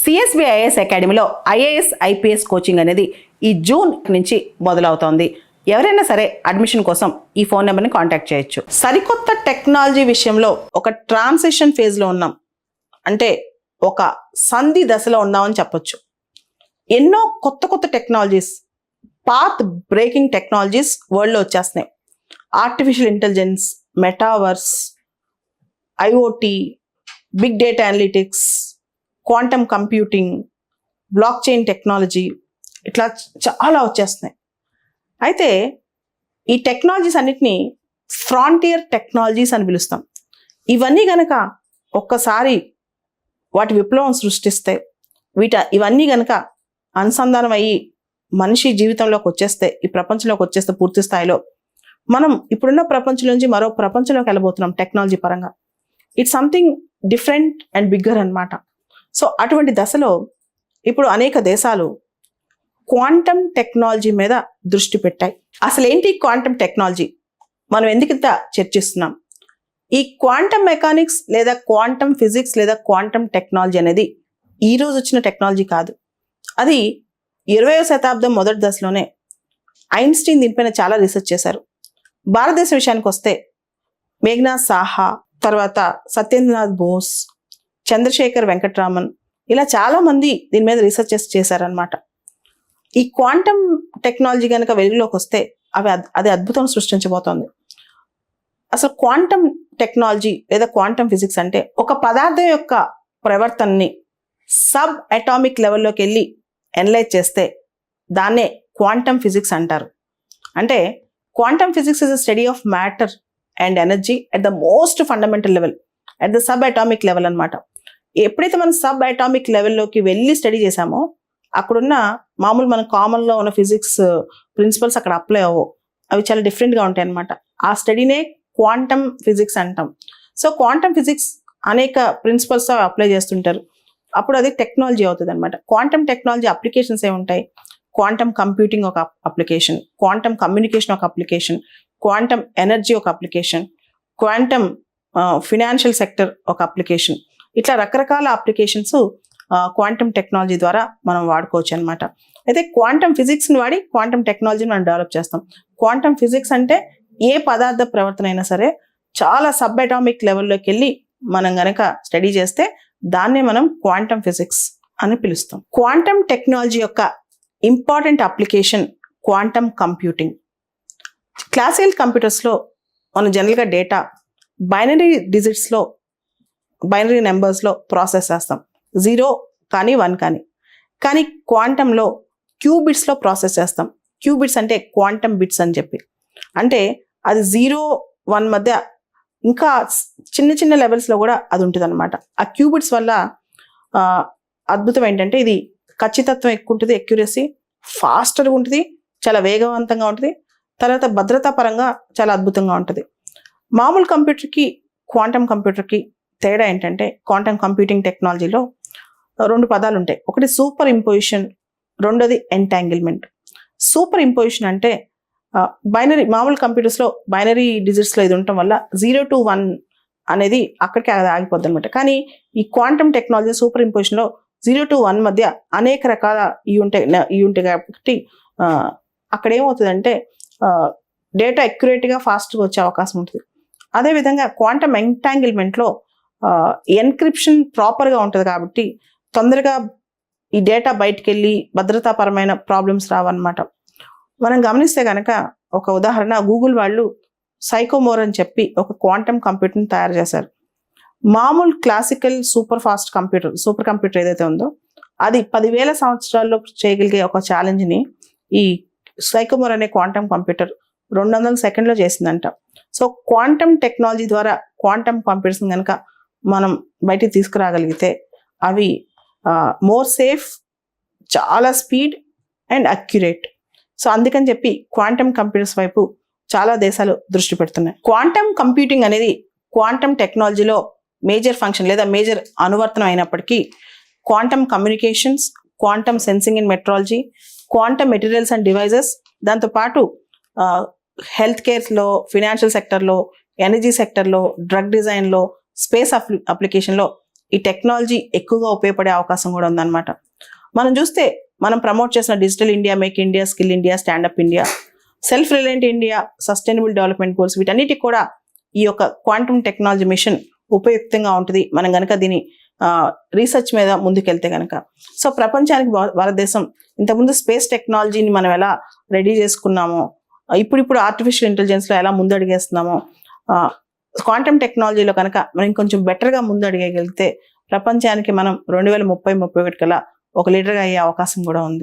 CSB IAS అకాడమీలో IAS IPS coaching అనేది ఈ జూన్ నుంచి మొదలవుతోంది. ఎవరైనా సరే అడ్మిషన్ కోసం ఈ ఫోన్ నెంబర్ని కాంటాక్ట్ చేయొచ్చు. సరికొత్త టెక్నాలజీ విషయంలో ఒక ట్రాన్సిషన్ ఫేజ్లో ఉన్నాం, అంటే ఒక సంధి దశలో ఉన్నామని చెప్పొచ్చు. ఎన్నో కొత్త కొత్త టెక్నాలజీస్, పాత్ బ్రేకింగ్ టెక్నాలజీస్ వరల్డ్లో వచ్చేస్తున్నాయి. Artificial intelligence, metaverse, IoT, big data analytics, quantum computing, blockchain technology, ఇట్లా చాలా వచ్చేస్తున్నాయి. అయితే ఈ టెక్నాలజీస్ అన్నిటినీ ఫ్రాంటియర్ టెక్నాలజీస్ అని పిలుస్తాం. ఇవన్నీ గనక ఒక్కసారి వాటి విప్లవం సృష్టిస్తే, ఇవన్నీ గనక అనుసంధానం అయ్యి మనిషి జీవితంలోకి వచ్చేస్తే, ఈ ప్రపంచంలోకి వచ్చేస్తే పూర్తి స్థాయిలో మనం ఇప్పుడున్న ప్రపంచం నుంచి మరో ప్రపంచంలోకి వెళ్ళబోతున్నాం టెక్నాలజీ పరంగా. It's something different and bigger అన్నమాట. సో అటువంటి దశలో ఇప్పుడు అనేక దేశాలు క్వాంటమ్ టెక్నాలజీ మీద దృష్టి పెట్టాయి. అసలు ఏంటి క్వాంటమ్ టెక్నాలజీ, మనం ఎందుకు ఇంత చర్చిస్తున్నాం? ఈ క్వాంటమ్ మెకానిక్స్ లేదా క్వాంటమ్ ఫిజిక్స్ లేదా క్వాంటమ్ టెక్నాలజీ అనేది ఈ రోజు వచ్చిన టెక్నాలజీ కాదు. అది 20వ శతాబ్దం మొదటి దశలోనే ఐన్స్టీన్ దీనిపైన చాలా రీసెర్చ్ చేశారు. భారతదేశం విషయానికి వస్తే మేఘనాథ్ సాహా, తర్వాత సత్యేంద్రనాథ్ బోస్, చంద్రశేఖర్ వెంకట్రామన్, ఇలా చాలా మంది దీని మీద రీసెర్చ్ చేశారనమాట. ఈ క్వాంటమ్ టెక్నాలజీ కనుక వెలుగులోకి వస్తే అది అద్భుతం సృష్టించబోతోంది. అసలు క్వాంటమ్ టెక్నాలజీ లేదా క్వాంటమ్ ఫిజిక్స్ అంటే ఒక పదార్థం యొక్క ప్రవర్తనని సబ్ అటామిక్ లెవెల్లోకి వెళ్ళి ఎనలైజ్ చేస్తే దాన్నే క్వాంటమ్ ఫిజిక్స్ అంటారు. అంటే quantum physics is a study of matter and energy at the most fundamental level, at the sub atomic level అనమాట. ఎప్పుడైతే మనం సబ్ అటామిక్ లెవెల్లోకి వెళ్ళి స్టడీ చేసామో అక్కడున్న మామూలు మన కామన్లో ఉన్న ఫిజిక్స్ ప్రిన్సిపల్స్ అక్కడ అప్లై అవ్వవు, అవి చాలా డిఫరెంట్గా ఉంటాయి అనమాట. ఆ స్టడీనే క్వాంటమ్ ఫిజిక్స్ అంటాం. సో క్వాంటమ్ ఫిజిక్స్ అనేక ప్రిన్సిపల్స్ అప్లై చేస్తుంటారు, అప్పుడు అది టెక్నాలజీ అవుతుంది అనమాట. క్వాంటమ్ టెక్నాలజీ అప్లికేషన్స్ ఏముంటాయి? క్వాంటమ్ కంప్యూటింగ్ ఒక అప్లికేషన్, క్వాంటమ్ కమ్యూనికేషన్ ఒక అప్లికేషన్, క్వాంటమ్ ఎనర్జీ ఒక అప్లికేషన్, క్వాంటమ్ ఫినాన్షియల్ సెక్టర్ ఒక అప్లికేషన్, ఇట్లా రకరకాల అప్లికేషన్స్ క్వాంటమ్ టెక్నాలజీ ద్వారా మనం వాడుకోవచ్చు అనమాట. అయితే క్వాంటమ్ ఫిజిక్స్ని వాడి క్వాంటమ్ టెక్నాలజీని మనం డెవలప్ చేస్తాం. క్వాంటమ్ ఫిజిక్స్ అంటే ఏ పదార్థ ప్రవర్తన అయినా సరే చాలా సబ్ అటామిక్ లెవెల్లోకి వెళ్ళి మనం గనక స్టడీ చేస్తే దాన్నే మనం క్వాంటమ్ ఫిజిక్స్ అని పిలుస్తాం. క్వాంటమ్ టెక్నాలజీ యొక్క important application quantum computing. Classical కంప్యూటర్స్లో మనం జనరల్గా డేటా బైనరీ డిజిట్స్లో, బైనరీ నెంబర్స్లో ప్రాసెస్ చేస్తాం, 0 కానీ 1 కానీ క్వాంటంలో క్యూబిట్స్లో ప్రాసెస్ చేస్తాం. క్యూబిట్స్ అంటే క్వాంటమ్ బిట్స్ అని చెప్పి, అంటే అది 0-1 మధ్య ఇంకా చిన్న చిన్న లెవెల్స్లో కూడా అది ఉంటుంది అనమాట. ఆ క్యూబిట్స్ వల్ల అద్భుతం ఏంటంటే ఇది ఖచ్చితత్వం ఎక్కువ ఉంటుంది, ఎక్యురసీ ఫాస్టర్గా ఉంటుంది, చాలా వేగవంతంగా ఉంటుంది, తర్వాత భద్రతా పరంగా చాలా అద్భుతంగా ఉంటుంది. మామూలు కంప్యూటర్కి క్వాంటమ్ కంప్యూటర్కి తేడా ఏంటంటే క్వాంటమ్ కంప్యూటింగ్ టెక్నాలజీలో 2 పదాలు ఉంటాయి. ఒకటి సూపర్ ఇంపోజిషన్, రెండోది ఎంటాంగిల్మెంట్. సూపర్ ఇంపోజిషన్ అంటే బైనరీ, మామూలు కంప్యూటర్స్లో బైనరీ డిజిట్స్లో ఇది ఉండటం వల్ల 0-1 అనేది అక్కడికి ఆగిపోద్ది అనమాట. కానీ ఈ క్వాంటమ్ టెక్నాలజీ సూపర్ ఇంపోజిషన్లో 0-1 మధ్య అనేక రకాల ఇవి ఉంటాయి కాబట్టి అక్కడ ఏమవుతుందంటే డేటా అక్యురేట్గా ఫాస్ట్గా వచ్చే అవకాశం ఉంటుంది. అదేవిధంగా క్వాంటమ్ ఎంటాంగిల్మెంట్లో ఎన్క్రిప్షన్ ప్రాపర్గా ఉంటుంది కాబట్టి తొందరగా ఈ డేటా బయటికి వెళ్ళి భద్రతాపరమైన ప్రాబ్లమ్స్ రావన్నమాట. మనం గమనిస్తే కనుక ఒక ఉదాహరణ, గూగుల్ వాళ్ళు సైకోమోర్ అని చెప్పి ఒక క్వాంటమ్ కంప్యూటర్ని తయారు చేశారు. మామూలు classical super fast computer, super computer ఏదైతే ఉందో అది 10,000 సంవత్సరాల్లో చేయగలిగే ఒక ఛాలెంజ్ని ఈ సైకోమోర్ అనే క్వాంటమ్ కంప్యూటర్ 200 సెకండ్లో చేసిందంట. సో క్వాంటమ్ టెక్నాలజీ ద్వారా క్వాంటమ్ కంప్యూటర్స్ కనుక మనం బయటికి తీసుకురాగలిగితే అవి మోర్ సేఫ్, చాలా స్పీడ్ అండ్ అక్యురేట్. సో అందుకని చెప్పి క్వాంటమ్ కంప్యూటర్స్ వైపు చాలా దేశాలు దృష్టి పెడుతున్నాయి. క్వాంటమ్ కంప్యూటింగ్ అనేది క్వాంటమ్ టెక్నాలజీలో మేజర్ ఫంక్షన్ లేదా మేజర్ అనువర్తనం అయినప్పటికీ quantum communications, quantum sensing and metrology, quantum materials and devices, దాంతోపాటు హెల్త్ కేర్స్లో, ఫినాన్షియల్ సెక్టర్లో, ఎనర్జీ సెక్టర్లో, డ్రగ్ డిజైన్లో, స్పేస్ అప్లికేషన్లో ఈ టెక్నాలజీ ఎక్కువగా ఉపయోగపడే అవకాశం కూడా ఉందన్నమాట. మనం చూస్తే మనం ప్రమోట్ చేసిన digital India, make India, skill India, stand up India, self reliant India, sustainable development goals, వీటన్నిటికి కూడా ఈ యొక్క క్వాంటమ్ టెక్నాలజీ మిషన్ ఉపయుక్తంగా ఉంటుంది మనం కనుక దీని రీసెర్చ్ మీద ముందుకెళ్తే కనుక. సో ప్రపంచానికి భారతదేశం ఇంతకుముందు స్పేస్ టెక్నాలజీని మనం ఎలా రెడీ చేసుకున్నామో, ఇప్పుడు ఆర్టిఫిషియల్ ఇంటెలిజెన్స్లో ఎలా ముందడుగేస్తున్నామో, క్వాంటమ్ టెక్నాలజీలో కనుక మనం ఇంకొంచెం బెటర్గా ముందడుగేయగలిగితే ప్రపంచానికి మనం 2030-31 కల్లా ఒక లీడర్గా అయ్యే అవకాశం కూడా ఉంది.